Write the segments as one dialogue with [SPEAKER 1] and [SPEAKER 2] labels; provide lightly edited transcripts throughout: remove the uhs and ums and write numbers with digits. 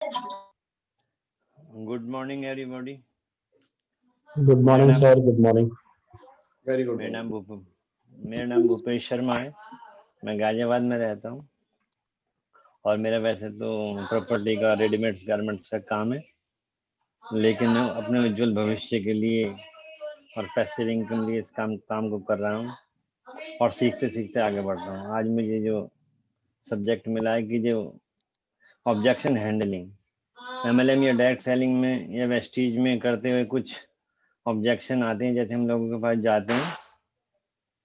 [SPEAKER 1] Good morning, everybody.
[SPEAKER 2] Good
[SPEAKER 1] मेरा
[SPEAKER 2] morning,
[SPEAKER 1] नाम
[SPEAKER 2] sir. Good morning.
[SPEAKER 3] Very good
[SPEAKER 1] मेरा नाम
[SPEAKER 3] morning.
[SPEAKER 1] भूपेश शर्मा है। मैं गाजियाबाद में रहता हूँ और मेरा वैसे तो प्रॉपर्टी का रेडीमेड्स गारमेंट्स का काम है, लेकिन मैं अपने उज्जवल भविष्य के लिए और पैसिव इनकम के लिए इस काम को कर रहा हूँ और सीखते सीखते आगे बढ़ रहा हूँ। आज मुझे जो सब्जेक्ट मिला है कि जो ऑब्जेक्शन हैंडलिंग MLM या डायरेक्ट सेलिंग में या वेस्टीज में करते हुए कुछ ऑब्जेक्शन आते हैं, जैसे हम लोगों के पास जाते हैं,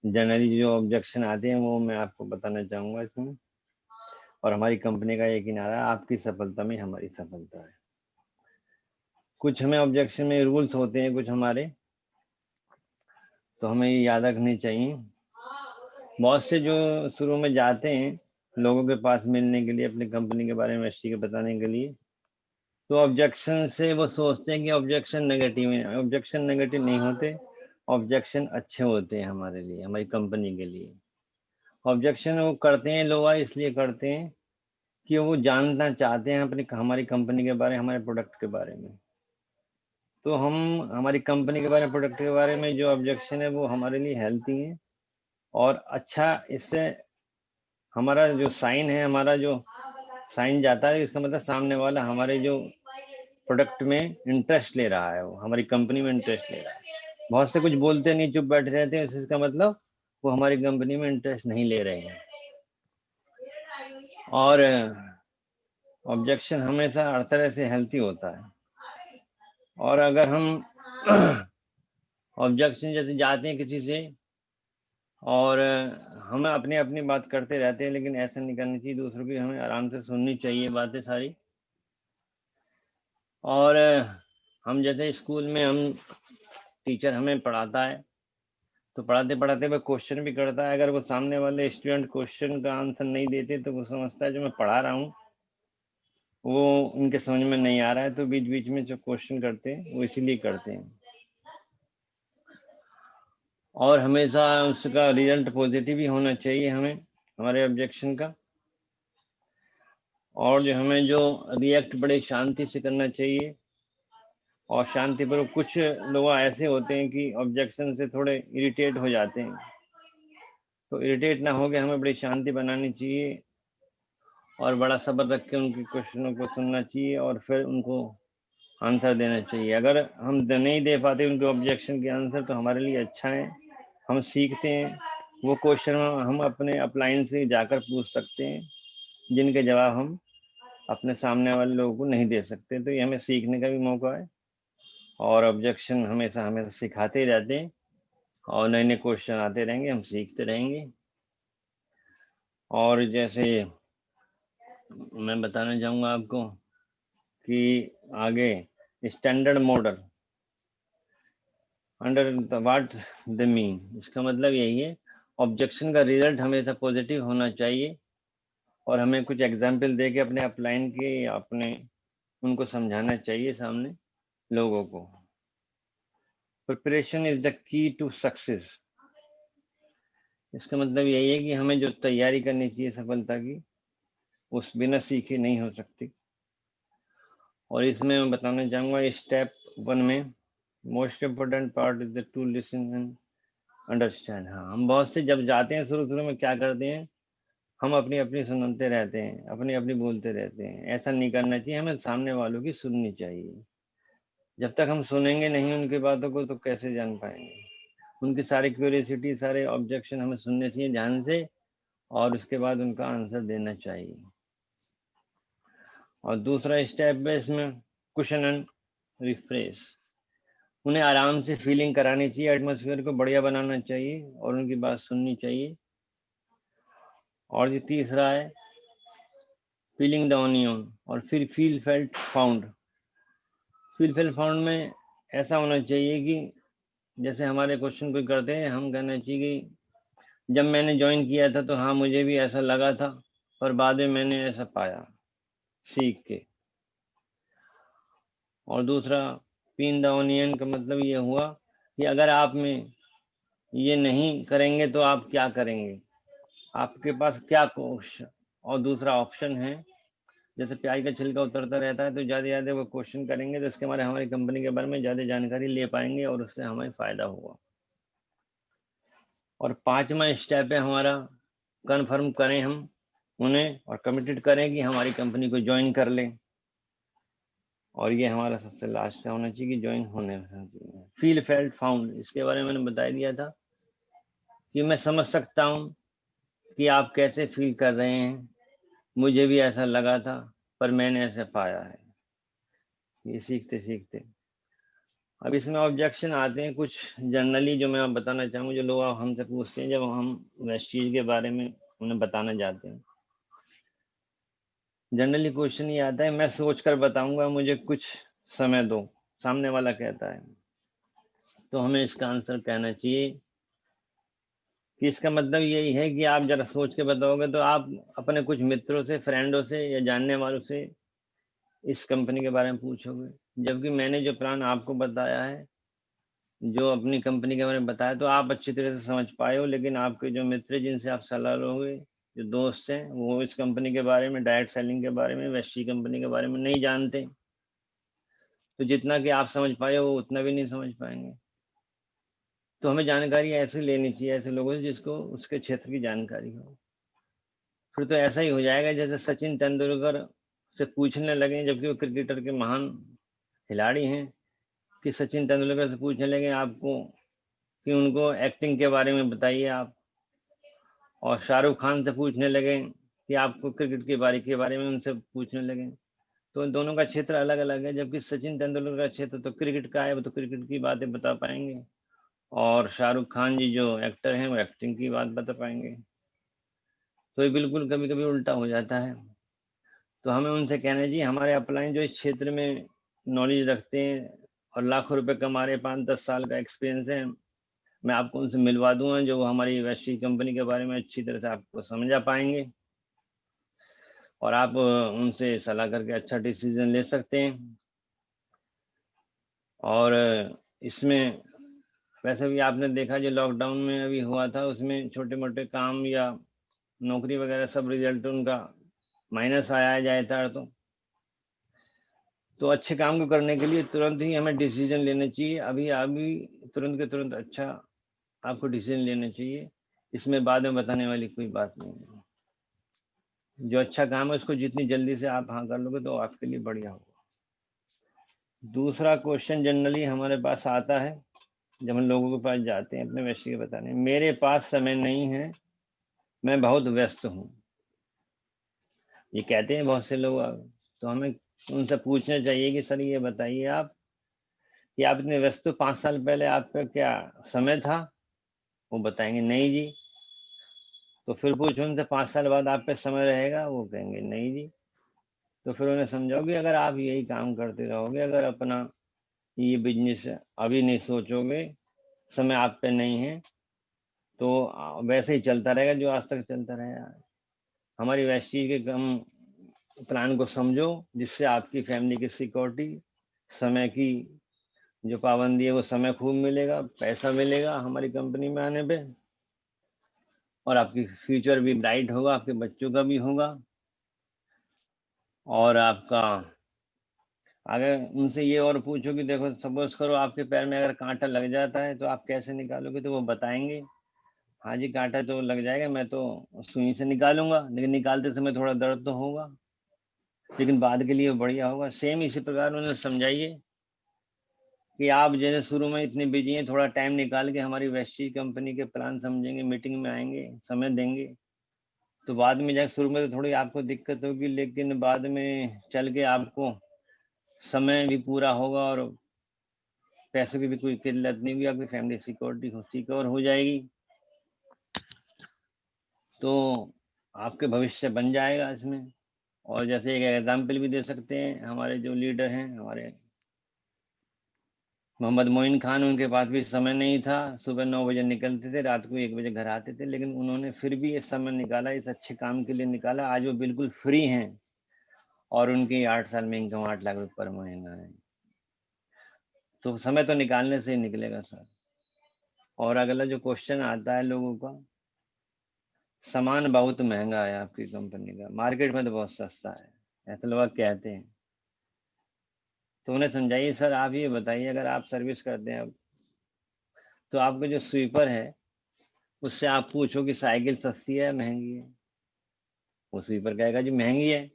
[SPEAKER 1] जनरली जो ऑब्जेक्शन आते हैं वो मैं आपको बताना चाहूँगा इसमें। और हमारी कंपनी का एक ही नारा है, आपकी सफलता में हमारी सफलता है। कुछ हमें ऑब्जेक्शन में रूल्स होते हैं कुछ हमारे, तो हमें ये याद रखने चाहिए। बहुत से जो शुरू में जाते हैं लोगों के पास मिलने के लिए, अपनी कंपनी के बारे में एसटी के बताने के लिए, तो ऑब्जेक्शन से वो सोचते हैं कि ऑब्जेक्शन नेगेटिव है। ऑब्जेक्शन नेगेटिव नहीं होते, ऑब्जेक्शन अच्छे होते हैं हमारे लिए, हमारी कंपनी के लिए। ऑब्जेक्शन वो करते हैं लोग इसलिए करते हैं कि वो जानना चाहते हैं अपनी हमारी कंपनी के बारे में, हमारे प्रोडक्ट के बारे में। तो हम हमारी कंपनी के बारे में, प्रोडक्ट के बारे में जो ऑब्जेक्शन है वो हमारे लिए हेल्थी है और अच्छा। इससे हमारा जो साइन है, हमारा जो साइन जाता है, इसका मतलब सामने वाला हमारे जो प्रोडक्ट में इंटरेस्ट ले रहा है, वो हमारी कंपनी में इंटरेस्ट ले रहा है। बहुत से कुछ बोलते नहीं, चुप बैठे रहते हैं, इसका मतलब वो हमारी कंपनी में इंटरेस्ट नहीं ले रहे हैं। और ऑब्जेक्शन हमेशा हर तरह से हेल्थी होता है। और अगर हम ऑब्जेक्शन जैसे जाते हैं किसी से और हम अपनी अपनी बात करते रहते हैं, लेकिन ऐसा नहीं करना चाहिए, दूसरों की हमें आराम से सुननी चाहिए बातें सारी। और हम जैसे स्कूल में हम टीचर हमें पढ़ाता है, तो पढ़ाते पढ़ाते वो क्वेश्चन भी करता है। अगर वो सामने वाले स्टूडेंट क्वेश्चन का आंसर नहीं देते तो वो समझता है जो मैं पढ़ा रहा हूँ वो उनके समझ में नहीं आ रहा है, तो बीच बीच में जो क्वेश्चन करते हैं वो इसीलिए करते हैं। और हमेशा उसका रिजल्ट पॉजिटिव ही होना चाहिए हमें, हमारे ऑब्जेक्शन का। और जो हमें जो रिएक्ट बड़े शांति से करना चाहिए और शांतिपूर्वक। कुछ लोग ऐसे होते हैं कि ऑब्जेक्शन से थोड़े इरिटेट हो जाते हैं, तो इरिटेट ना हो के हमें बड़ी शांति बनानी चाहिए और बड़ा सब्र रख के उनके क्वेश्चनों को सुनना चाहिए और फिर उनको आंसर देना चाहिए। अगर हम नहीं दे पाते उनके ऑब्जेक्शन के आंसर तो हमारे लिए अच्छा है, हम सीखते हैं। वो क्वेश्चन हम अपने अपलाइन से जाकर पूछ सकते हैं जिनके जवाब हम अपने सामने वाले लोगों को नहीं दे सकते, तो ये हमें सीखने का भी मौका है। और ऑब्जेक्शन हमेशा हमेशा सिखाते ही रहते हैं और नए नए क्वेश्चन आते रहेंगे, हम सीखते रहेंगे। और जैसे मैं बताना चाहूँगा आपको कि आगे standard model under what the mean, इसका मतलब यही है ऑब्जेक्शन का रिजल्ट हमेशा पॉजिटिव होना चाहिए और हमें कुछ एग्जाम्पल दे के अपने अपलाइन के अपने उनको समझाना चाहिए सामने लोगों को। Preparation is the key to success, इसका मतलब यही है कि हमें जो तैयारी करनी चाहिए सफलता की, उस बिना सीखे नहीं हो सकती। और इसमें मैं बताना चाहूँगा स्टेप 1 में most important part is the two listen and understand. हाँ, हम बहुत से जब जाते हैं शुरू में क्या करते हैं, हम अपनी अपनी सुनते रहते हैं, अपनी अपनी बोलते रहते हैं। ऐसा नहीं करना चाहिए, हमें सामने वालों की सुननी चाहिए। जब तक हम सुनेंगे नहीं उनकी बातों को तो कैसे जान पाएंगे। उनकी सारी क्यूरियोसिटी, सारे ऑब्जेक्शन हमें सुनने चाहिए ध्यान से और उसके बाद उनका आंसर देना चाहिए। और दूसरा स्टेप है इसमें क्वेश्चन एंड रिफ्रेश, उन्हें आराम से फीलिंग करानी चाहिए, एटमॉस्फेयर को बढ़िया बनाना चाहिए और उनकी बात सुननी चाहिए। और जो तीसरा है फीलिंग द ऑनियन और फिर feel felt found. Feel felt found में ऐसा होना चाहिए कि जैसे हमारे क्वेश्चन कोई करते हैं, हम कहना चाहिए कि जब मैंने ज्वाइन किया था तो हाँ मुझे भी ऐसा लगा था, पर बाद में मैंने ऐसा पाया सीख के। और दूसरा पीन द ऑनियन का मतलब ये हुआ कि अगर आप में ये नहीं करेंगे तो आप क्या करेंगे, आपके पास क्या क्वेश्चन। और दूसरा ऑप्शन है जैसे प्याज का छिलका उतरता रहता है, तो ज़्यादा वो क्वेश्चन करेंगे, तो इसके बारे हमारी कंपनी के बारे में ज़्यादा जानकारी ले पाएंगे और उससे हमें फ़ायदा होगा। और 5वां स्टेप है हमारा, कन्फर्म करें हम उन्हें और कमिटेड करें कि हमारी कंपनी को ज्वाइन कर लें। और ये हमारा सबसे लास्ट का होना चाहिए कि ज्वाइन होने चाहिए। फील फेल्ट फाउंड, इसके बारे में मैंने बता दिया था कि मैं समझ सकता हूँ कि आप कैसे फील कर रहे हैं, मुझे भी ऐसा लगा था, पर मैंने ऐसे पाया है। ये सीखते सीखते अब इसमें ऑब्जेक्शन आते हैं कुछ जनरली, जो मैं बताना चाहूँगा, जो लोग हमसे पूछते हैं जब हम वेस्टीज के बारे में उन्हें बताना चाहते हैं। जनरली क्वेश्चन ये आता है, मैं सोच कर बताऊंगा, मुझे कुछ समय दो, सामने वाला कहता है। तो हमें इसका आंसर कहना चाहिए कि इसका मतलब यही है कि आप जरा सोच के बताओगे तो आप अपने कुछ मित्रों से, फ्रेंडों से या जानने वालों से इस कंपनी के बारे में पूछोगे। जबकि मैंने जो प्लान आपको बताया है, जो अपनी कंपनी के बारे में बताया, तो आप अच्छी तरह से समझ पाए हो, लेकिन आपके जो मित्र जिनसे आप सलाह लोगे, जो दोस्त हैं, वो इस कंपनी के बारे में, डायरेक्ट सेलिंग के बारे में, वेस्टी कंपनी के बारे में नहीं जानते। तो जितना कि आप समझ पाए हो, वो उतना भी नहीं समझ पाएंगे। तो हमें जानकारी ऐसे लेनी चाहिए ऐसे लोगों से जिसको उसके क्षेत्र की जानकारी हो। फिर तो ऐसा ही हो जाएगा जैसे सचिन तेंदुलकर से पूछने लगे, जबकि वो क्रिकेटर के महान खिलाड़ी हैं, कि सचिन तेंदुलकर से पूछने लगे आपको कि उनको एक्टिंग के बारे में बताइए आप, और शाहरुख खान से पूछने लगे कि आपको क्रिकेट की बारी के बारे में उनसे पूछने लगे। तो इन दोनों का क्षेत्र अलग अलग है, जबकि सचिन तेंदुलकर का क्षेत्र तो क्रिकेट का है, वो तो क्रिकेट की बातें बता पाएंगे, और शाहरुख खान जी जो एक्टर हैं वो एक्टिंग की बात बता पाएंगे। तो ये बिल्कुल कभी कभी उल्टा हो जाता है। तो हमें उनसे कहना चाहिए, हमारे अपलाइन जो इस क्षेत्र में नॉलेज रखते हैं और लाखों रुपए कमा रहे, 5-10 साल का एक्सपीरियंस है, मैं आपको उनसे मिलवा दूंगा, जो हमारी वैश्विक कंपनी के बारे में अच्छी तरह से आपको समझा पाएंगे, और आप उनसे सलाह करके अच्छा डिसीजन ले सकते हैं। और इसमें वैसे भी आपने देखा जो लॉकडाउन में अभी हुआ था, उसमें छोटे मोटे काम या नौकरी वगैरह सब रिजल्ट उनका माइनस आया जाए था। तो अच्छे काम को करने के लिए तुरंत ही हमें डिसीजन लेना चाहिए, अभी अभी तुरंत के तुरंत अच्छा आपको डिसीजन लेना चाहिए। इसमें बाद में बताने वाली कोई बात नहीं है। जो अच्छा काम है उसको जितनी जल्दी से आप हाँ कर लोगे तो आपके लिए बढ़िया होगा। दूसरा क्वेश्चन जनरली हमारे पास आता है जब हम लोगों के पास जाते हैं अपने व्यक्ति के बताने, मेरे पास समय नहीं है, मैं बहुत व्यस्त हूँ, ये कहते हैं बहुत से लोग। तो हमें उनसे पूछना चाहिए कि सर ये बताइए आप कि आप इतने व्यस्त हो, 5 साल पहले आपका क्या समय था? वो बताएंगे नहीं जी। तो फिर पूछो उनसे 5 साल बाद आप पे समय रहेगा? वो कहेंगे नहीं जी। तो फिर उन्हें समझाओ कि अगर आप यही काम करते रहोगे, अगर अपना ये बिजनेस अभी नहीं सोचोगे, समय आप पे नहीं है, तो वैसे ही चलता रहेगा जो आज तक चलता रहेगा। हमारी वैश्य के कम प्लान को समझो, जिससे आपकी फैमिली की सिक्योरिटी, समय की जो पाबंदी है वो समय खूब मिलेगा, पैसा मिलेगा हमारी कंपनी में आने पे, और आपकी फ्यूचर भी ब्राइट होगा, आपके बच्चों का भी होगा। और आपका अगर उनसे ये और पूछो कि देखो सपोज करो आपके पैर में अगर कांटा लग जाता है तो आप कैसे निकालोगे, तो वो बताएंगे हाँ जी कांटा तो लग जाएगा, मैं तो सुई से निकालूंगा, लेकिन निकालते समय थोड़ा दर्द तो होगा, लेकिन बाद के लिए बढ़िया होगा। सेम इसी प्रकार उन्हें समझाइए कि आप जैसे शुरू में इतने बिजी हैं, थोड़ा टाइम निकाल के हमारी वैश्य कंपनी के प्लान समझेंगे, मीटिंग में आएंगे, समय देंगे, तो बाद में जाकर शुरू में तो थोड़ी आपको दिक्कत होगी, लेकिन बाद में चल के आपको समय भी पूरा होगा और पैसे की भी कोई किल्लत नहीं हुई, आपकी फैमिली सिक्योरिटी सिक्योर हो जाएगी, तो आपके भविष्य बन जाएगा इसमें। और जैसे एक एग्जाम्पल भी दे सकते हैं, हमारे जो लीडर हैं हमारे मोहम्मद मोइन खान, उनके पास भी समय नहीं था, सुबह 9 बजे निकलते थे, रात को 1 बजे घर आते थे, लेकिन उन्होंने फिर भी ये समय निकाला, इस अच्छे काम के लिए निकाला। आज वो बिल्कुल फ्री हैं और उनकी 8 साल में इनकम 8 लाख रुपये पर महीना है। तो समय तो निकालने से ही निकलेगा सर। और अगला जो क्वेश्चन आता है लोगों का, सामान बहुत महंगा है आपकी कंपनी का, मार्केट में तो बहुत सस्ता है। ऐसे लोग कहते हैं। तो उन्हें समझाइए सर, आप ये बताइए अगर आप सर्विस करते हैं अब, तो आपके जो स्वीपर है उससे आप पूछो कि साइकिल सस्ती है या महंगी है, वो स्वीपर कहेगा जी महंगी है।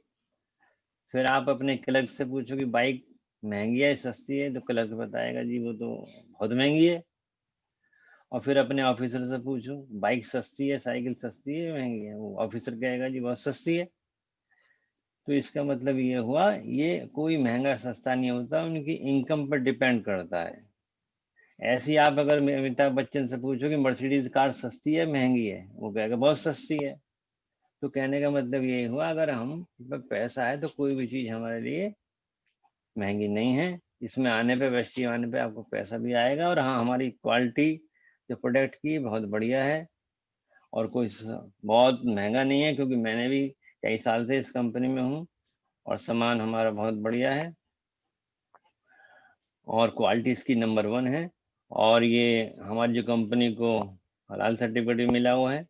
[SPEAKER 1] फिर आप अपने क्लर्क से पूछो कि बाइक महंगी है सस्ती है, तो क्लर्क बताएगा जी वो तो बहुत महंगी है। और फिर अपने ऑफिसर से पूछो बाइक सस्ती है, साइकिल सस्ती है महंगी है, वो ऑफिसर कहेगा जी बहुत सस्ती है। तो इसका मतलब ये हुआ, ये कोई महंगा सस्ता नहीं होता, उनकी इनकम पर डिपेंड करता है। ऐसे ही आप अगर अमिताभ बच्चन से पूछो कि मर्सिडीज कार सस्ती है महंगी है, वो कहेगा बहुत सस्ती है। तो कहने का मतलब ये हुआ, अगर हम पे पैसा है तो कोई भी चीज हमारे लिए महंगी नहीं है। इसमें आने पे, वेस्टी आने पे आपको पैसा भी आएगा, और हाँ हमारी क्वालिटी जो प्रोडक्ट की बहुत बढ़िया है, और कोई बहुत महंगा नहीं है, क्योंकि मैंने भी कई साल से इस कंपनी में हूँ और सामान हमारा बहुत बढ़िया है और क्वालिटी इसकी नंबर 1 है। और ये हमारी जो कंपनी को हलाल सर्टिफिकेट भी मिला हुआ है।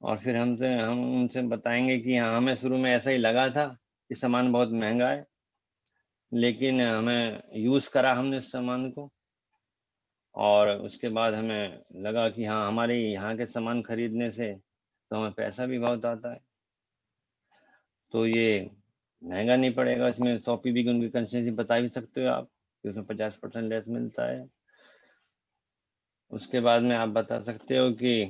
[SPEAKER 1] और फिर हम उनसे बताएंगे कि हाँ हमें शुरू में ऐसा ही लगा था कि सामान बहुत महंगा है, लेकिन हमें यूज़ करा हमने उस सामान को, और उसके बाद हमें लगा कि हाँ हमारे यहाँ के सामान खरीदने से तो हमें पैसा भी बहुत आता है, तो ये महंगा नहीं पड़ेगा। इसमें 100 PB की उनकी कंसेशन बता भी सकते हो आप कि उसमें 50% लेस मिलता है। उसके बाद में आप बता सकते हो कि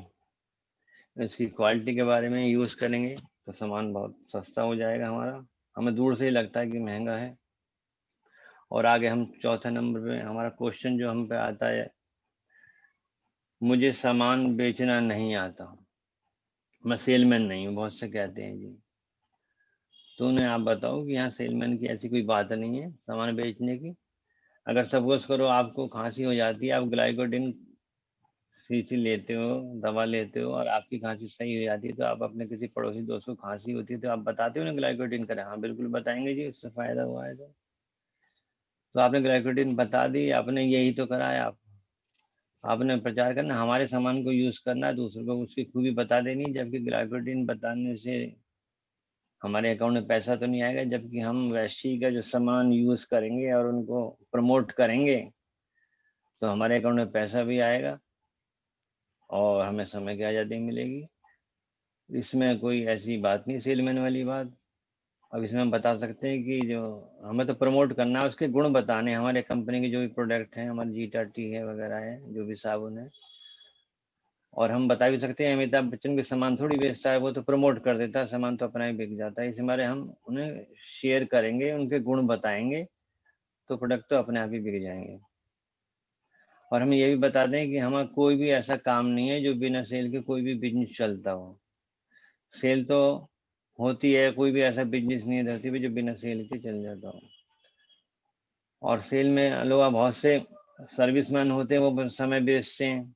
[SPEAKER 1] इसकी क्वालिटी के बारे में यूज़ करेंगे तो सामान बहुत सस्ता हो जाएगा हमारा, हमें दूर से ही लगता है कि महंगा है। और आगे हम चौथे नंबर पे हमारा क्वेश्चन जो हम पे आता है, मुझे सामान बेचना नहीं आता, मैं सेलमैन नहीं हूँ, बहुत से कहते हैं जी। तो उन्हें आप बताओ कि यहाँ सेलमैन की ऐसी कोई बात नहीं है सामान बेचने की। अगर सपोज करो आपको खांसी हो जाती है, आप ग्लाइकोडिन शीशी लेते हो, दवा लेते हो, और आपकी खांसी सही हो जाती है, तो आप अपने किसी पड़ोसी दोस्त को खांसी होती है तो आप बताते हो ना ग्लाइकोडिन करें, हाँ बिल्कुल बताएंगे जी, उससे फायदा हुआ है तो आपने ग्लाइकोडिन बता दी, आपने यही तो करा है। आपने प्रचार करना, हमारे सामान को यूज करना, दूसरों को उसकी खूबी बता देनी, जबकि ग्लाइकोडिन बताने से हमारे अकाउंट में पैसा तो नहीं आएगा, जबकि हम वैशी का जो सामान यूज करेंगे और उनको प्रमोट करेंगे तो हमारे अकाउंट में पैसा भी आएगा और हमें समय की आज़ादी मिलेगी। इसमें कोई ऐसी बात नहीं सेलमैन वाली बात। अब इसमें हम बता सकते हैं कि जो हमें तो प्रमोट करना है, उसके गुण बताने, हमारे कंपनी के जो भी प्रोडक्ट हैं, हमारे जीटा टी है वगैरह है, जो भी साबुन है। और हम बता भी सकते हैं अमिताभ बच्चन के सामान थोड़ी बेचता है, वो तो प्रमोट कर देता है, सामान तो अपना ही बिक जाता है। इस हमारे हम उन्हें शेयर करेंगे, उनके गुण बताएंगे, तो प्रोडक्ट तो अपने आप ही बिक जाएंगे। और हम ये भी बता दें कि हमारा कोई भी ऐसा काम नहीं है जो बिना सेल के कोई भी बिजनेस चलता हो। सेल तो होती है, कोई भी ऐसा बिजनेस नहीं है धरती पे जो बिना सेल के चल जाता हो। और सेल में लोग बहुत से सर्विसमैन होते हैं, वो समय बेचते हैं,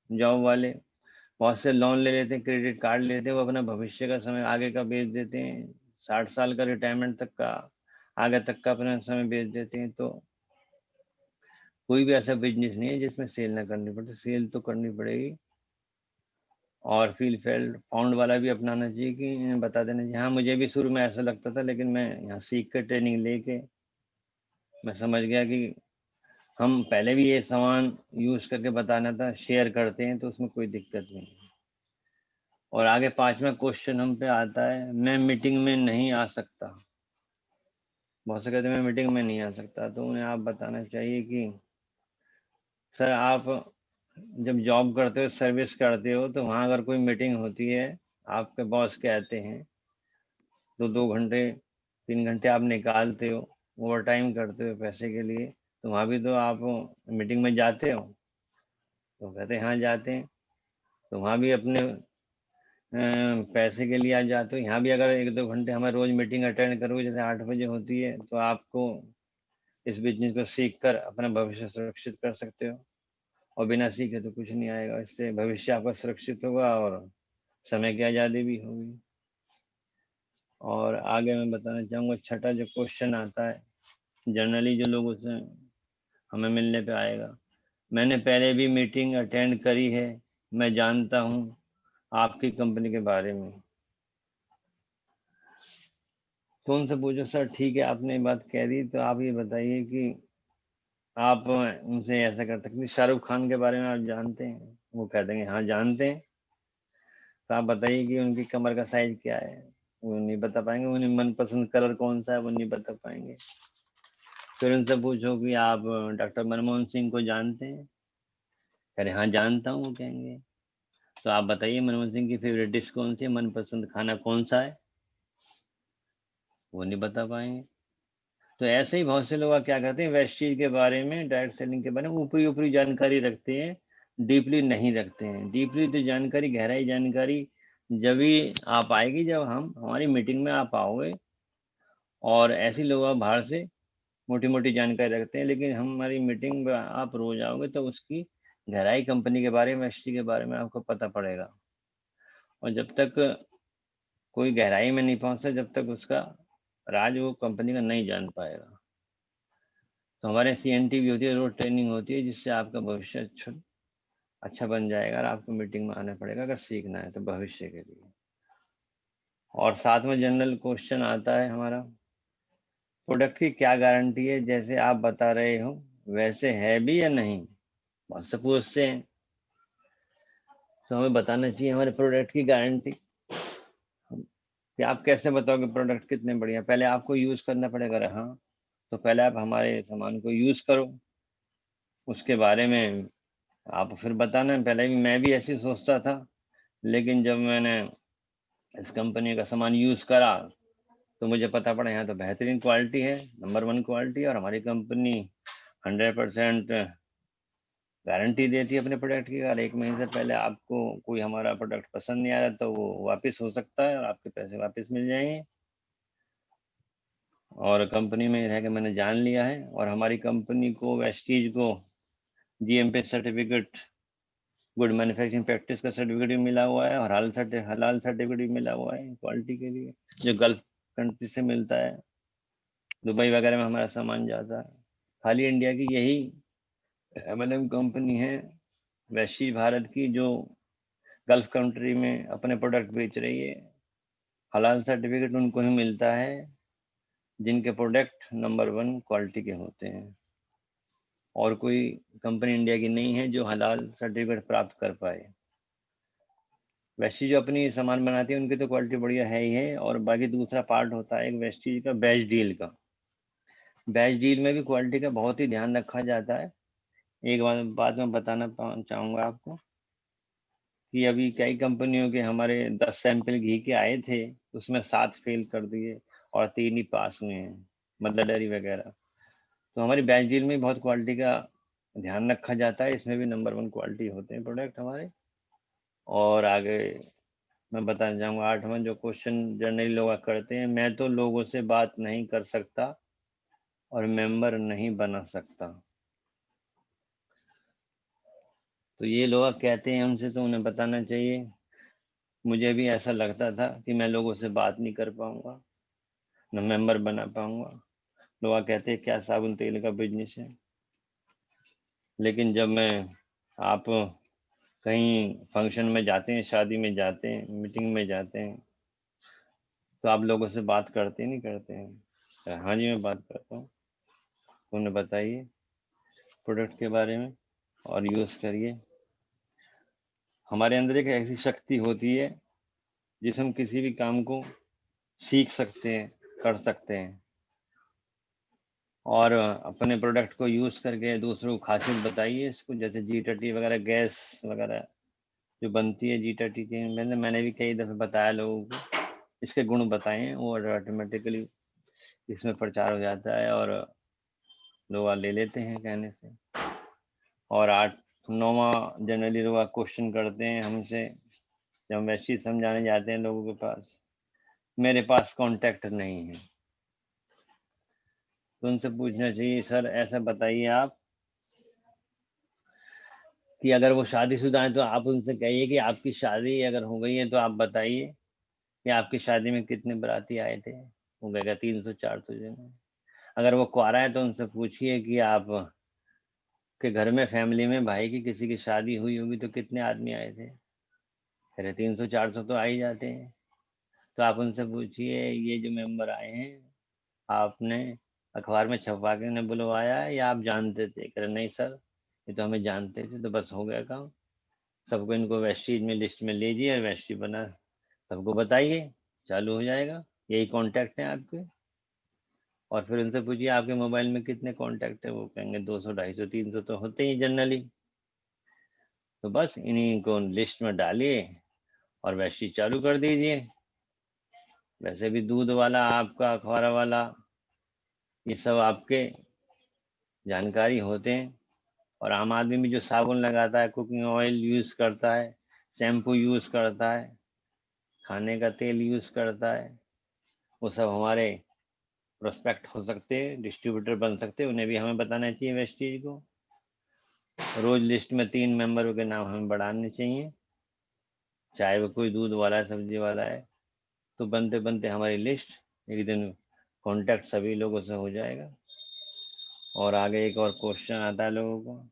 [SPEAKER 1] जॉब वाले बहुत से लोन ले लेते हैं, क्रेडिट कार्ड लेते हैं, वो अपना भविष्य का समय आगे का बेच देते हैं, 60 साल का रिटायरमेंट तक का, आगे तक का अपना समय बेच देते हैं। तो कोई भी ऐसा बिजनेस नहीं है जिसमें सेल ना करनी पड़े, सेल तो करनी पड़ेगी। और फील फेल्ड फाउंड वाला भी अपनाना चाहिए कि इन्हें बता देना चाहिए, हाँ मुझे भी शुरू में ऐसा लगता था, लेकिन मैं यहाँ सीख कर ट्रेनिंग लेके मैं समझ गया कि हम पहले भी ये सामान यूज करके बताना था, शेयर करते हैं तो उसमें कोई दिक्कत नहीं है। और आगे 5वां क्वेश्चन हम पे आता है, मैं मीटिंग में नहीं आ सकता। बहुत से कहते हैं मैं मीटिंग में नहीं आ सकता, तो उन्हें आप बताना चाहिए कि सर आप जब जॉब करते हो, सर्विस करते हो, तो वहाँ अगर कोई मीटिंग होती है, आपके बॉस कहते हैं तो 2 घंटे 3 घंटे आप निकालते हो, ओवर टाइम करते हो पैसे के लिए, तो वहाँ भी तो आप मीटिंग में जाते हो। तो कहते हैं हाँ जाते हैं। तो वहाँ भी अपने पैसे के लिए आ जाते हो। यहाँ भी अगर 1-2 घंटे हमें रोज मीटिंग अटेंड करोगे, जैसे 8 बजे होती है, तो आपको इस बिजनेस को सीख कर अपना भविष्य सुरक्षित कर सकते हो। और बिना सीखे तो कुछ नहीं आएगा, इससे भविष्य आपका सुरक्षित होगा और समय की आज़ादी भी होगी। और आगे मैं बताना चाहूँगा, छठा जो क्वेश्चन आता है जनरली जो लोगों से हमें मिलने पे आएगा, मैंने पहले भी मीटिंग अटेंड करी है, मैं जानता हूँ आपकी कंपनी के बारे में। तो उनसे पूछो सर ठीक है आपने ये बात कह दी, तो आप ये बताइए कि आप उनसे ऐसा कर सकते हैं, शाहरुख खान के बारे में आप जानते हैं? वो कह देंगे हाँ जानते हैं। तो आप बताइए कि उनकी कमर का साइज क्या है? वो नहीं बता पाएंगे। उन्हें मनपसंद कलर कौन सा है? वो नहीं बता पाएंगे। फिर उनसे पूछो कि आप डॉक्टर मनमोहन सिंह को जानते हैं? कह रहे हाँ जानता हूँ, वो कहेंगे। तो आप बताइए मनमोहन सिंह की फेवरेट डिश कौन सी है, मनपसंद खाना कौन सा है? वो नहीं बता पाएंगे। तो ऐसे ही बहुत से लोग क्या करते हैं, वेस्टीज के बारे में, डायरेक्ट सेलिंग के बारे में ऊपरी ऊपरी जानकारी रखते हैं, डीपली नहीं रखते हैं। डीपली तो जानकारी, गहराई जानकारी जब भी आप आएगी, जब हम हमारी मीटिंग में आप आओगे। और ऐसे लोग बाहर से मोटी मोटी जानकारी रखते हैं, लेकिन हमारी मीटिंग में आप रोज आओगे तो उसकी गहराई, कंपनी के बारे में, वेस्टी के बारे में आपको पता पड़ेगा। और जब तक कोई गहराई में नहीं पहुंचता, जब तक उसका राज वो कंपनी का नहीं जान पाएगा। तो हमारे CNT भी होती है, रोज ट्रेनिंग होती है, जिससे आपका भविष्य अच्छा बन जाएगा। और आपको मीटिंग में आना पड़ेगा अगर सीखना है तो, भविष्य के लिए। और साथ में जनरल क्वेश्चन आता है हमारा, प्रोडक्ट की क्या गारंटी है, जैसे आप बता रहे हो वैसे है भी या नहीं? बहुत से पूछते हैं। तो हमें बताना चाहिए हमारे प्रोडक्ट की गारंटी। कि आप कैसे बताओगे प्रोडक्ट कितने बढ़िया? पहले आपको यूज करना पड़ेगा। अरे हाँ, तो पहले आप हमारे सामान को यूज करो, उसके बारे में आप फिर बताना। पहले भी मैं भी ऐसे सोचता था, लेकिन जब मैंने इस कंपनी का सामान यूज करा तो मुझे पता पड़ा यहाँ तो बेहतरीन क्वालिटी है, नंबर 1 क्वालिटी। और हमारी कंपनी 100% गारंटी देती है अपने प्रोडक्ट की। अगर 1 महीने से पहले आपको कोई हमारा प्रोडक्ट पसंद नहीं आ रहा तो वो वापस हो सकता है और आपके पैसे वापस मिल जाएंगे। और कंपनी में रह के मैंने जान लिया है। और हमारी कंपनी को, वेस्टीज को, GMP certificate, good manufacturing practice का सर्टिफिकेट भी मिला हुआ है, और हलाल सर्टिफिकेट भी मिला हुआ है क्वालिटी के लिए, जो गल्फ कंट्री से मिलता है। दुबई वगैरह में हमारा सामान जाता है। खाली इंडिया की यही M&M कंपनी है, वैश्वी भारत की, जो गल्फ कंट्री में अपने प्रोडक्ट बेच रही है। हलाल सर्टिफिकेट उनको ही मिलता है जिनके प्रोडक्ट नंबर 1 क्वालिटी के होते हैं। और कोई कंपनी इंडिया की नहीं है जो हलाल सर्टिफिकेट प्राप्त कर पाए। वेस्टीज जो अपनी सामान बनाती है उनकी तो क्वालिटी बढ़िया है ही है। और बाकी दूसरा पार्ट होता है एक वेस्टीज का, बैच डील का। बैच डील में भी क्वालिटी का बहुत ही ध्यान रखा जाता है। एक बात मैं बताना चाहूँगा आपको, कि अभी कई कंपनियों के हमारे 10 सैंपल घी के आए थे, उसमें 7 फेल कर दिए और 3 ही पास हुए हैं, मदर डेयरी वगैरह। तो हमारी बैच डील में बहुत क्वालिटी का ध्यान रखा जाता है, इसमें भी नंबर 1 क्वालिटी होते हैं प्रोडक्ट हमारे। और आगे मैं बताना चाहूँगा 8वां जो क्वेश्चन जनरली लोग करते हैं, मैं तो लोगों से बात नहीं कर सकता और मेंबर नहीं बना सकता। तो ये लोग कहते हैं उनसे, तो उन्हें बताना चाहिए मुझे भी ऐसा लगता था कि मैं लोगों से बात नहीं कर पाऊंगा, न मेंबर बना पाऊंगा। लोग कहते हैं क्या साबुन तेल का बिजनेस है। लेकिन जब मैं आप कहीं फंक्शन में जाते हैं, शादी में जाते हैं, मीटिंग में जाते हैं, तो आप लोगों से बात करते नहीं करते हैं? हाँ जी मैं बात करता हूँ। उन्हें बताइए प्रोडक्ट के बारे में और यूज़ करिए। हमारे अंदर एक ऐसी शक्ति होती है जिस हम किसी भी काम को सीख सकते हैं, कर सकते हैं। और अपने प्रोडक्ट को यूज़ करके दूसरों को खासियत बताइए इसको। जैसे G30 वगैरह गैस वगैरह जो बनती है G30 की, मैंने भी कई दफ़े बताया लोगों को, इसके गुण बताए हैं, वो ऑटोमेटिकली इसमें प्रचार हो जाता है और लोग ले लेते हैं कहने से। और 9वां जनरली लोग क्वेश्चन करते हैं हमसे, जब हम ऐसी समझाने जाते हैं लोगों के पास, मेरे पास कांटेक्ट नहीं है। तो उनसे पूछना चाहिए सर ऐसा बताइए आप कि अगर वो शादीशुदा हैं तो आप उनसे कहिए कि आपकी शादी अगर हो गई है तो आप बताइए कि आपकी शादी में कितने बाराती आए थे। वो कहेगा 300-400 जन। अगर वो कुंवारा है तो उनसे पूछिए कि आप के घर में, फैमिली में, भाई की किसी की शादी हुई होगी तो कितने आदमी आए थे? अरे 300-400 तो आ ही जाते हैं। तो आप उनसे पूछिए ये जो मेंबर आए हैं आपने अखबार में छपवा के उन्हें बुलवाया है या आप जानते थे? कह रहे नहीं सर, ये तो हमें जानते थे, तो बस हो गया काम। सबको इनको वेस्टीज में लिस्ट में लीजिए और वेस्टी बना सबको बताइए, चालू हो जाएगा। यही कॉन्टैक्ट हैं आपके। और फिर उनसे पूछिए आपके मोबाइल में कितने कॉन्टैक्ट है, वो कहेंगे 200 250 300 तो होते ही जनरली। तो बस इन्हीं को लिस्ट में डालिए और वेस्टी चालू कर दीजिए। वैसे भी दूध वाला, आपका अखबार वाला, ये सब आपके जानकारी होते हैं। और आम आदमी भी जो साबुन लगाता है, कुकिंग ऑयल यूज़ करता है, शैम्पू यूज़ करता है, खाने का तेल यूज़ करता है, वो सब हमारे प्रोस्पेक्ट हो सकते हैं, डिस्ट्रीब्यूटर बन सकते हैं। उन्हें भी हमें बताना चाहिए वेस्टीज को। रोज लिस्ट में 3 मेंबरों के नाम हमें बढ़ाने चाहिए, चाहे वो कोई दूध वाला है, सब्जी वाला है। तो बनते बनते हमारी लिस्ट एक दिन कॉन्टैक्ट सभी लोगों से हो जाएगा। और आगे एक और क्वेश्चन आता है लोगों को,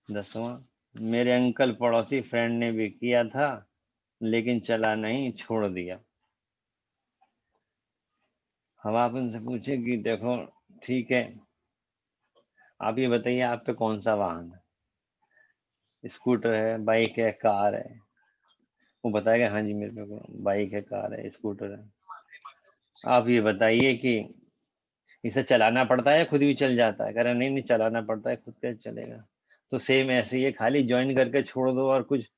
[SPEAKER 1] 10वां, मेरे अंकल पड़ोसी फ्रेंड ने भी किया था लेकिन चला नहीं, छोड़ दिया। हम आप उनसे पूछे कि देखो ठीक है, आप ये बताइए आप पे कौन सा वाहन है, स्कूटर है, बाइक है, कार है? वो बताएगा हाँ जी मेरे पे बाइक है, कार है, स्कूटर है। आप ये बताइए कि इसे चलाना पड़ता है या खुद भी चल जाता है? कह रहा नहीं नहीं, चलाना पड़ता है, खुद कैसे चलेगा? तो सेम ऐसे ही है, खाली ज्वाइन करके छोड़ दो और कुछ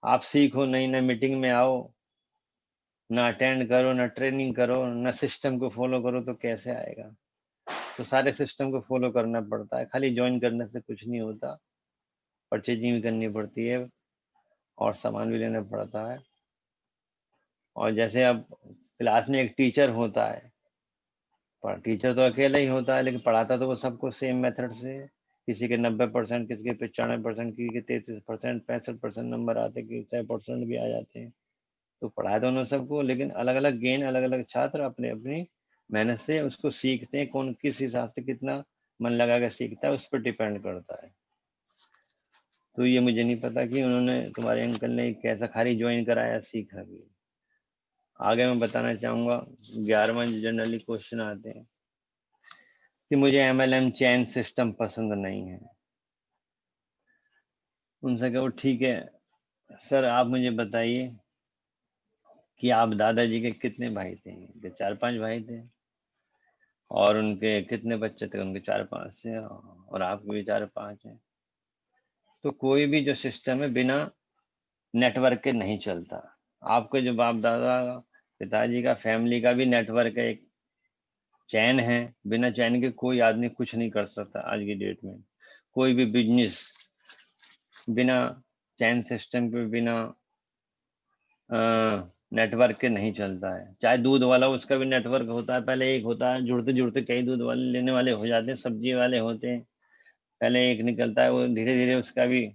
[SPEAKER 1] आप सीखो नहीं, ना मीटिंग में आओ, ना अटेंड करो, ना ट्रेनिंग करो, ना सिस्टम को फॉलो करो, तो कैसे आएगा? तो सारे सिस्टम को फॉलो करना पड़ता है, खाली ज्वाइन करने से कुछ नहीं होता। परचेजिंग भी करनी पड़ती है और सामान भी लेना पड़ता है। और जैसे अब क्लास में एक टीचर होता है, पर टीचर तो अकेला ही होता है, लेकिन पढ़ाता तो वो सबको सेम मेथड से है। किसी के 90%, किसी के 95%, किसी के 33%, 65% नंबर आते, किसी 100% भी आ जाते हैं। तो पढ़ाया दोनों सबको, लेकिन अलग अलग गेन, अलग अलग छात्र अपने अपनी मेहनत से उसको सीखते हैं। कौन किस हिसाब से कितना मन लगा कर सीखता है, उस पर डिपेंड करता है। तो ये मुझे नहीं पता कि उन्होंने, तुम्हारे अंकल ने कैसा खाली ज्वाइन कराया, सीखा भी। आगे मैं बताना चाहूँगा, 11वां जनरली क्वेश्चन आते हैं कि मुझे MLM चैन सिस्टम पसंद नहीं है। उनसे कहो ठीक है सर, आप मुझे बताइए कि आप दादाजी के कितने भाई थे? कि 4-5 भाई थे। और उनके कितने बच्चे थे? उनके 4-5 थे। और आपके भी 4-5 हैं। तो कोई भी जो सिस्टम है बिना नेटवर्क के नहीं चलता। आपके जो बाप दादा, पिताजी का, फैमिली का भी नेटवर्क है, एक चैन है। बिना चैन के कोई आदमी कुछ नहीं कर सकता आज की डेट में। कोई भी बिजनेस बिना चैन सिस्टम के, बिना नेटवर्क के नहीं चलता है। चाहे दूध वाला, उसका भी नेटवर्क होता है। पहले एक होता है, जुड़ते जुड़ते कई दूध वाले लेने वाले हो जाते हैं। सब्जी वाले होते हैं, पहले एक निकलता है, वो धीरे धीरे उसका भी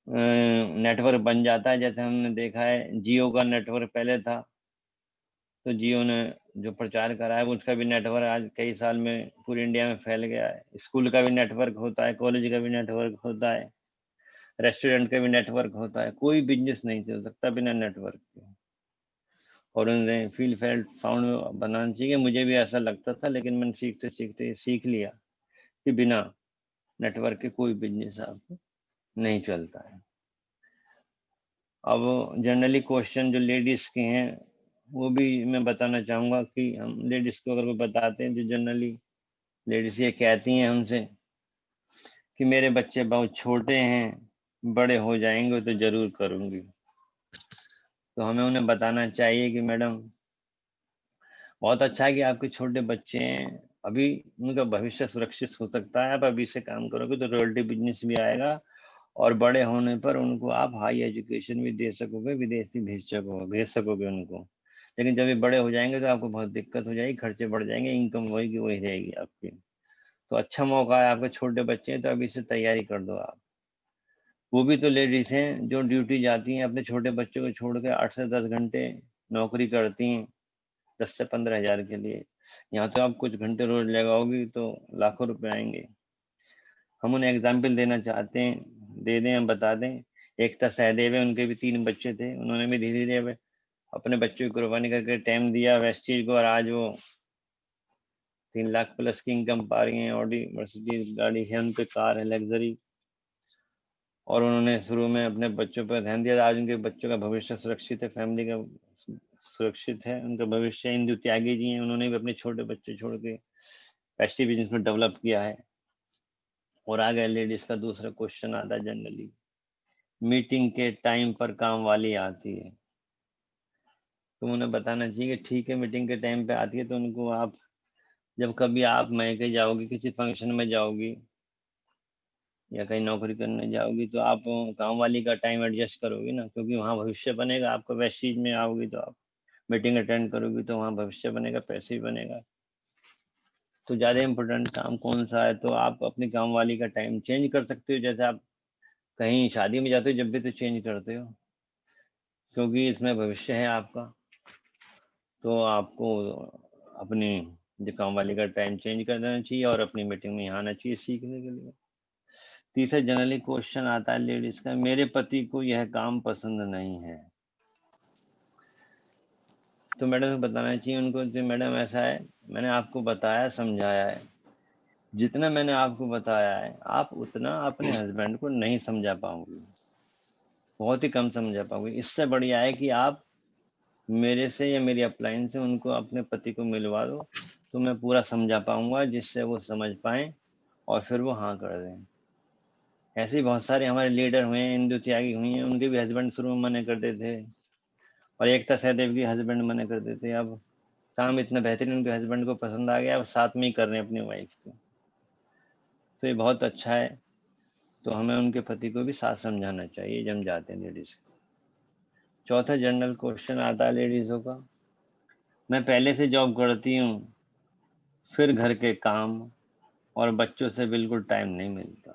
[SPEAKER 1] नेटवर्क बन जाता है। जैसे हमने देखा है, जियो का नेटवर्क पहले था, तो जियो ने जो प्रचार करा है, उसका भी नेटवर्क आज कई साल में पूरी इंडिया में फैल गया है। स्कूल का भी नेटवर्क होता है, कॉलेज का भी नेटवर्क होता है, रेस्टोरेंट का भी नेटवर्क होता है। कोई बिजनेस नहीं चल सकता बिना नेटवर्क के। और उन्हें फील फेल्ट फाउंड बनाना चाहिए। मुझे भी ऐसा लगता था, लेकिन मैंने सीखते सीखते सीख लिया कि बिना नेटवर्क के कोई बिजनेस आपको नहीं चलता है। अब जनरली क्वेश्चन जो लेडीज के हैं, वो भी मैं बताना चाहूँगा कि हम लेडीज को अगर वो बताते हैं, जो जनरली लेडीज ये कहती हैं हमसे कि मेरे बच्चे बहुत छोटे हैं, बड़े हो जाएंगे तो जरूर करूँगी। तो हमें उन्हें बताना चाहिए कि मैडम, बहुत अच्छा है कि आपके छोटे बच्चे हैं, अभी उनका भविष्य सुरक्षित हो सकता है। आप अभी से काम करोगे तो रॉयल्टी बिजनेस भी आएगा, और बड़े होने पर उनको आप हाई एजुकेशन भी दे सकोगे, विदेशी भेज सकोगे उनको। लेकिन जब ये बड़े हो जाएंगे तो आपको बहुत दिक्कत हो जाएगी, खर्चे बढ़ जाएंगे, इनकम वही की वही रहेगी आपकी। तो अच्छा मौका है, आपके छोटे बच्चे हैं तो अभी से तैयारी कर दो आप। वो भी तो लेडीज हैं जो ड्यूटी जाती हैं, अपने छोटे बच्चों को छोड़ के 8 से 10 घंटे नौकरी करती हैं 10 से 15 हज़ार के लिए। यहाँ तो आप कुछ घंटे रोज लगाओगी तो लाखों रुपए आएंगे। हम उन्हें एग्जाम्पल देना चाहते हैं, दे दें, हम बता दें। एक था सहदेव है, उनके भी 3 बच्चे थे, उन्होंने भी धीरे धीरे अपने बच्चों की कुर्बानी करके टाइम दिया वेस्टीज को, और आज वो 3 लाख प्लस की इनकम पा रही हैं, ऑडी मर्सिडीज गाड़ी है, उन पे कार है लग्जरी, और उन्होंने शुरू में अपने बच्चों पर ध्यान दिया। आज उनके बच्चों का भविष्य सुरक्षित है, फैमिली का सुरक्षित है, उनका भविष्य। इंदु त्यागी जी हैं, उन्होंने भी अपने छोटे बच्चे छोड़ के पेस्ट्री बिजनेस में डेवलप किया है। और आ गया लेडीज का दूसरा क्वेश्चन आता है जनरली, मीटिंग के टाइम पर काम वाली आती है, तो उन्हें बताना चाहिए कि ठीक है मीटिंग के टाइम पे आती है, तो उनको आप जब कभी आप मैके जाओगी, किसी फंक्शन में जाओगी या कहीं नौकरी करने जाओगी, तो आप काम वाली का टाइम एडजस्ट करोगी ना, क्योंकि वहाँ भविष्य बनेगा आपका। वैसे चीज में आओगी तो आप मीटिंग अटेंड करोगी तो वहाँ भविष्य बनेगा, पैसे भी बनेगा। तो ज़्यादा इम्पोर्टेंट काम कौन सा है, तो आप अपनी काम वाली का टाइम चेंज कर सकते हो। जैसे आप कहीं शादी में जाते हो जब भी तो चेंज करते हो, क्योंकि इसमें भविष्य है आपका। तो आपको अपनी जो काम वाली का टाइम चेंज कर देना चाहिए और अपनी मीटिंग में यहाँ आना चाहिए सीखने के लिए। तीसरा जनरली क्वेश्चन आता है लेडीज का, मेरे पति को यह काम पसंद नहीं है, तो मैडम को बताना चाहिए उनको कि मैडम ऐसा है, मैंने आपको बताया समझाया है, जितना मैंने आपको बताया है आप उतना अपने हस्बैंड को नहीं समझा पाओगे, बहुत ही कम समझा पाओगे। इससे बढ़िया है कि आप मेरे से या मेरी अपलाइन से उनको अपने पति को मिलवा दो, तो मैं पूरा समझा पाऊंगा जिससे वो समझ पाए और फिर वो हाँ कर दें। ऐसे ही बहुत सारे हमारे लीडर हुए हैं, इंदु त्यागी हुई हैं, उनके भी हस्बैंड शुरू में मना करते थे, और एकता सहदेव की हस्बैंड मना करते थे। अब काम इतना बेहतरीन उनके हस्बैंड को पसंद आ गया, अब साथ में ही कर रहे हैं अपनी वाइफ को, तो ये बहुत अच्छा है। तो हमें उनके पति को भी साथ समझाना चाहिए जब हम जाते हैं लेडीज को। चौथा जनरल क्वेश्चन आता है लेडीजों का, मैं पहले से जॉब करती हूँ, फिर घर के काम और बच्चों से बिल्कुल टाइम नहीं मिलता,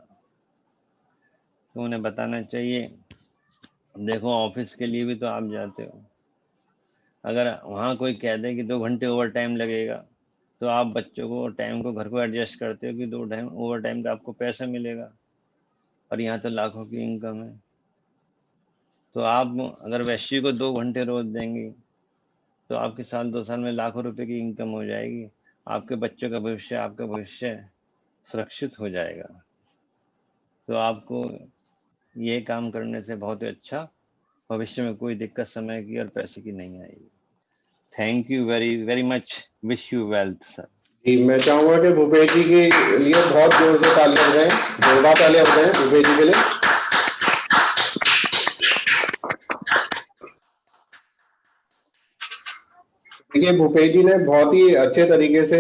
[SPEAKER 1] तो उन्हें बताना चाहिए, देखो ऑफिस के लिए भी तो आप जाते हो, अगर वहाँ कोई कह दे कि 2 घंटे ओवर टाइम लगेगा, तो आप बच्चों को टाइम को घर को एडजस्ट करते हो कि 2 टाइम ओवर टाइम का आपको पैसा मिलेगा, और यहाँ तो लाखों की इनकम है। तो आप अगर वैश्य को 2 घंटे रोज देंगे तो आपके साल 2 साल में लाखों रुपए की इनकम हो जाएगी, आपके बच्चों का भविष्य, आपका भविष्य सुरक्षित हो जाएगा। तो आपको ये काम करने से बहुत ही अच्छा भविष्य में कोई दिक्कत समय की और पैसे की नहीं आएगी। Thank you very very much, wish you wealth sir.
[SPEAKER 3] जी, मैं चाहूंगा कि भूपेश जी के लिए बहुत जोर से तालियां बजाएं, जोरदार तालियां बजाएं भूपेश जी के लिए। देखिए भूपेश जी ने बहुत ही अच्छे तरीके से